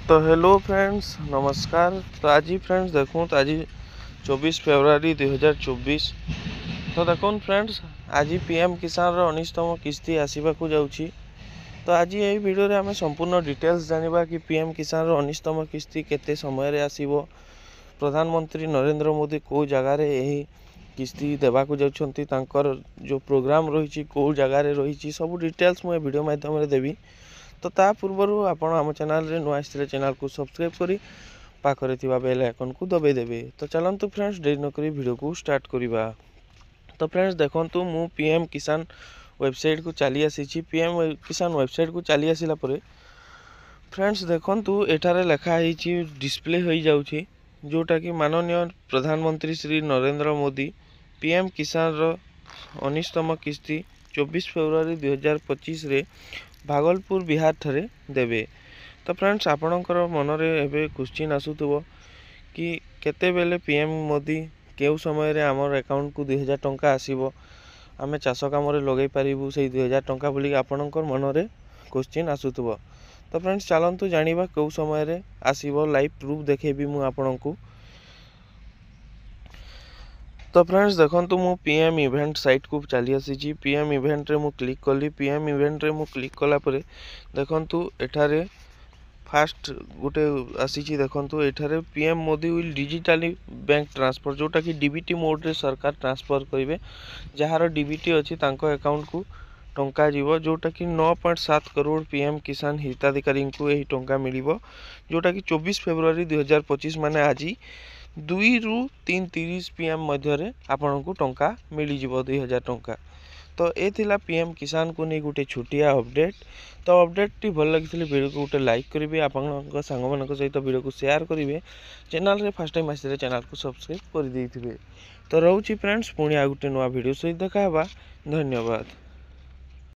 तो hello friends नमस्कार। तो आज फ्रेंड्स देखूँ तो आज 24 फेब्रुआरी 2024। तो देखो फ्रेंड्स आज पीएम किसान रो 19तम किस्ती आसवाक जाऊँगी। तो आज यही वीडियो रे आम संपूर्ण डिटेल्स जानिबा कि पीएम किसान रो 19तम किस्ती केते समय रे आसीबो, प्रधानमंत्री नरेंद्र मोदी को जगार यही किस्ती देवाक जाउछंती, तांकर जो प्रोग्राम रही कौ जगार रही सब डिटेल्स मुझे वीडियो माध्यम रे देवी। तो ता पूर्वर आपण आम चैनल रे नुआ आसले चैनल को सब्सक्राइब करी पाखरे थिबा बेल आइकन को दबाई देबे। तो चलंतु फ्रेंड्स देरी न करी वीडियो को स्टार्ट करिबा। तो फ्रेंड्स देखंतु मु पीएम किसान वेबसाइट को चली आसी। पीएम किसान वेबसाइट को चली आसिला परे फ्रेंड्स देखंतु एठारे लिखा है डिस्प्ले हो जाउछि जोटा कि माननीय प्रधानमंत्री श्री नरेंद्र मोदी पीएम किसान रो 19तम किस्ती 24 फेब्रुआरी 2025 रे भागलपुर बिहार ठारे देवे। तो फ्रेंड्स आपणकर मनरे एबे क्वेश्चन आसुथबो कि केते बेले पीएम मोदी केउ समय रे हमर अकाउंट को 2000 टंका आसीबो, आमे चाष काम रे लगै पारिबु से 2000 टंका बोली आपणकर मनरे क्वेश्चन आसुथबो। तो फ्रेंड्स चलंतु जानिबा केउ समय रे आसीबो, लाइव प्रूफ देखेबी मु आपणको। तो फ्रेंड्स देखंतु मु पीएम इवेंट साइट को चली आसी। पीएम इवेंट रे मु क्लिक कली। पीएम इवेंट रे मु क्लिक कला परे देखंतु एठारे फास्ट गोटे आसी। देखंतु एठारे PM Modi will digitally bank transfer जोटा कि डीबीटी मोड रे सरकार ट्रांसफर करिवे। जहार डीबीटी अछि तांको अकाउंट को टंका जीवो जोटा कि 9.7 करोड़ पीएम किसान हिताधिकारी को एही टंका मिलिबो जोटा कि 24 फेब्रुआरी 2025 माने आज 2 ରୁ 3:30 PM मध्य आपण को टंका मिल जिवो 2000 टंका। तो ये थिला पीएम किसान को नहीं गोटे छोटिया अपडेट। तो अपडेट टी भल लगी वीडियो को गोटे लाइक करेंगे, आपण सांग मान सहित वीडियो को शेयर करेंगे, चैनल रे फर्स्ट टाइम आसे चैनल को सब्सक्राइब कर देथिबे। तो रहउची फ्रेंड्स पुणी आ गोटे नुआ वीडियो सहित देखा। धन्यवाद।